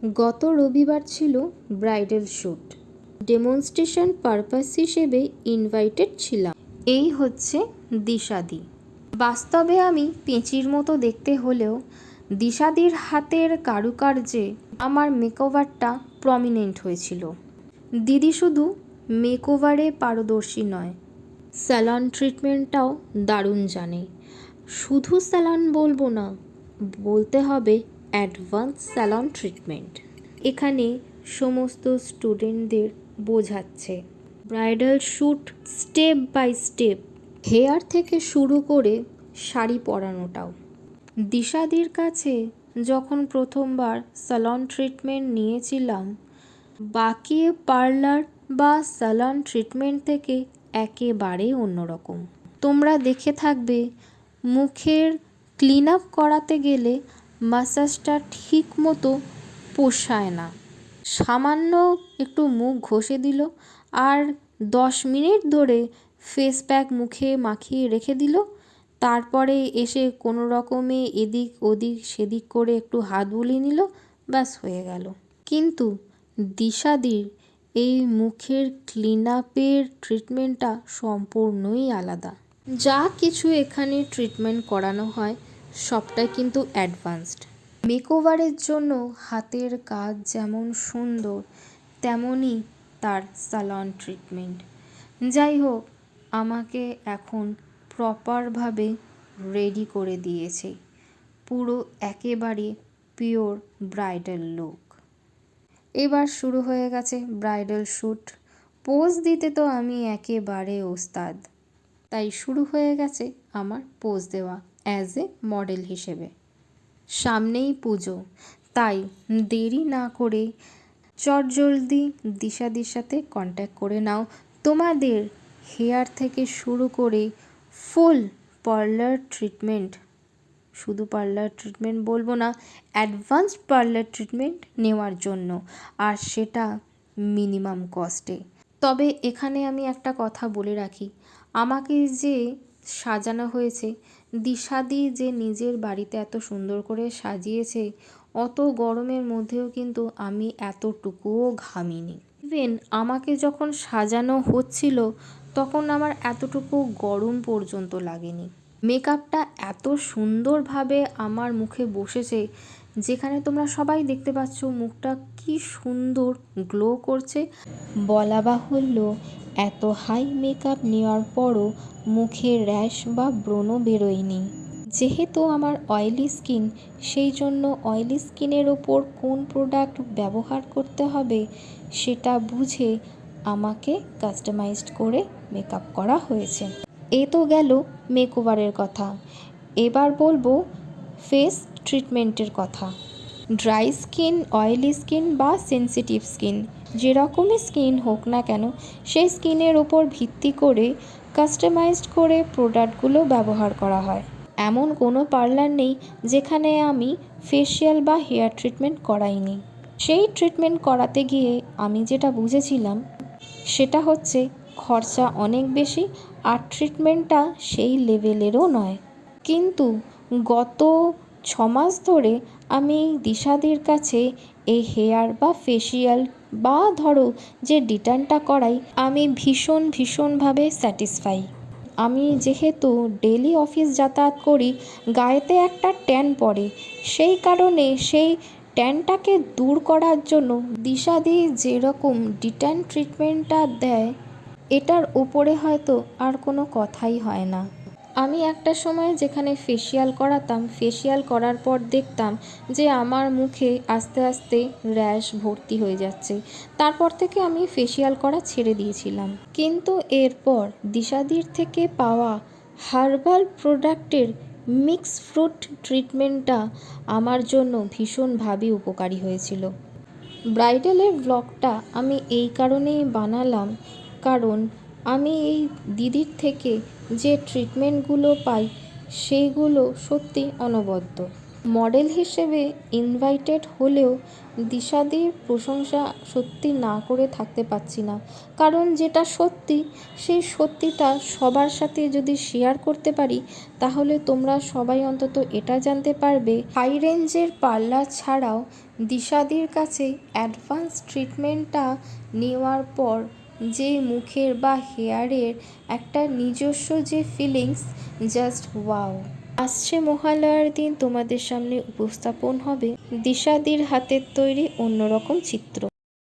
গত রবিবার ছিল ব্রাইডাল শ্যুট। ডেমনস্ট্রেশন পারপাস হিসেবে ইনভাইটেড ছিলাম। এই হচ্ছে দিশাদি। বাস্তবে আমি পেঁচির মতো দেখতে হলেও দিশাদির হাতের কারুকার্যে আমার মেকওভারটা প্রমিনেন্ট হয়েছিল। দিদি শুধু মেকওভারে পারদর্শী নয়, স্যালন ট্রিটমেন্টটাও দারুণ জানে। শুধু স্যালন বলবো না, বলতে হবে অ্যাডভান্স স্যালন ট্রিটমেন্ট। এখানে সমস্ত স্টুডেন্টদের বোঝাচ্ছে bridal shoot step by step, hair থেকে শুরু করে শাড়ি পরানোটাও। দিশাদির কাছে যখন প্রথমবার স্যালন ট্রিটমেন্ট নিয়েছিলাম, বাকি পার্লার বা স্যালন ট্রিটমেন্ট থেকে একেবারেই অন্যরকম। তোমরা দেখে থাকবে, মুখের ক্লিন আপ করাতে গেলে ম্যাসাজটা ঠিক মতো পোষায় না। সামান্য একটু মুখ ঘষে দিল আর 10 মিনিট ধরে ফেস প্যাক মুখে মাখিয়ে রেখে দিল, তারপরে এসে কোনো রকমে এদিক ওদিক সেদিক করে একটু হাত বুলিয়ে নিল, ব্যাস হয়ে গেল। কিন্তু দিশাদির এই মুখের ক্লিন আপের ট্রিটমেন্টটা সম্পূর্ণই আলাদা। যা কিছু এখানে ট্রিটমেন্ট করানো হয় সবটাই কিন্তু অ্যাডভান্সড। মেকওভারের জন্য হাতের কাজ যেমন সুন্দর, তেমনই তার স্যালন ট্রিটমেন্ট। যাই হোক, আমাকে এখন প্রপারভাবে রেডি করে দিয়েছে, পুরো একেবারে পিওর ব্রাইডাল লুক। এবার শুরু হয়ে গেছে ব্রাইডাল শ্যুট। পোজ দিতে তো আমি একেবারে ওস্তাদ, তাই শুরু হয়ে গেছে আমার পোজ দেওয়া অ্যাজ এ মডেল হিসেবে। সামনেই পুজো, তাই দেরি না করে চটজলদি দিশাদির সাথে কন্ট্যাক্ট করে নাও। তোমাদের হেয়ার থেকে শুরু করে ফুল পার্লার ট্রিটমেন্ট, শুধু পার্লার ট্রিটমেন্ট বলবো না, অ্যাডভান্সড পার্লার ট্রিটমেন্ট নেওয়ার জন্য, আর সেটা মিনিমাম কস্টে। তবে এখানে আমি একটা কথা বলে রাখি, আমাকে যে সাজানো হয়েছে, দিশাদি যে নিজের বাড়িতে এত সুন্দর করে সাজিয়েছে, অত গরমের মধ্যেও কিন্তু আমি এতটুকুও ঘামিনি। ইভেন আমাকে যখন সাজানো হচ্ছিল তখন আমার এতটুকু গরম পর্যন্ত লাগেনি। মেকআপটা এত সুন্দরভাবে আমার মুখে বসেছে, যেখানে তোমরা সবাই দেখতে পাচ্ছ মুখটা কি সুন্দর গ্লো করছে। বলা বাহুল্য, এত হাই মেকআপ নেওয়ার পরও মুখে র্যাশ বা ব্রণ বেরোয়নি। যেহেতু আমার অয়েলি স্কিন, সেই জন্য অয়েলি স্কিনের ওপর কোন প্রোডাক্ট ব্যবহার করতে হবে সেটা বুঝে আমাকে কাস্টমাইজড করে মেকআপ করা হয়েছে। এ তো গেল মেকওভারের কথা। এবার বলবো ফেস ট্রিটমেন্টের কথা। ড্রাই স্কিন, অয়েলি স্কিন বা সেনসিটিভ স্কিন, যেরকমই স্কিন হোক না কেন, সেই স্কিনের ওপর ভিত্তি করে কাস্টমাইজড করে প্রোডাক্টগুলো ব্যবহার করা হয়। এমন কোনো পার্লার নেই যেখানে আমি ফেসিয়াল বা হেয়ার ট্রিটমেন্ট করাইনি। সেই ট্রিটমেন্ট করাতে গিয়ে আমি যেটা বুঝেছিলাম সেটা হচ্ছে খরচা অনেক বেশি, আর ট্রিটমেন্টটা সেই লেভেলেরও নয়। কিন্তু গত 6 মাস ধরে আমি দিশাদির কাছে এই হেয়ার বা ফেসিয়াল বা ধরো যে ডিটানটা করাই, আমি ভীষণভাবে স্যাটিসফাই। আমি যেহেতু ডেলি অফিস যাতায়াত করি, গায়েতে একটা ট্যান পড়ে, সেই কারণে সেই ট্যানটাকে দূর করার জন্য দিশাদি যেরকম ডিট্যান ট্রিটমেন্টটা দেয়, এটার উপরে হয়তো আর কোনো কথাই হয় না। আমি একটা সময় যেখানে ফেসিয়াল করাতাম, ফেসিয়াল করার পর দেখতাম যে আমার মুখে আস্তে আস্তে র্যাশ ভর্তি হয়ে যাচ্ছে। তারপর থেকে আমি ফেসিয়াল করা ছেড়ে দিয়েছিলাম। কিন্তু এরপর দিশাদির থেকে পাওয়া হার্বাল প্রোডাক্টের মিক্স ফ্রুট ট্রিটমেন্টটা আমার জন্য ভীষণভাবে উপকারী হয়েছিল। ব্রাইডালের ব্লগটা আমি এই কারণেই বানালাম, কারণ আমি এই দিদির থেকে যে ট্রিটমেন্টগুলো পাই সেইগুলো সত্যি অনবদ্য। মডেল হিসেবে ইনভাইটেড হলেও দিশাদির প্রশংসা সত্যি না করে থাকতে পারছি না, কারণ যেটা সত্যি সেই সত্যিটা সবার সাথে যদি শেয়ার করতে পারি তাহলে তোমরা সবাই অন্তত এটা জানতে পারবে হাই রেঞ্জের পার্লার ছাড়াও দিশাদির কাছে অ্যাডভান্স ট্রিটমেন্টটা নেওয়ার পর যে মুখের বা হেয়ারের একটা নিজস্ব যে ফিলিংস, জাস্ট ওয়াও। আসছে মহালয়ার দিন তোমাদের সামনে উপস্থাপন হবে দিশাদির হাতের তৈরি অন্যরকম চিত্র।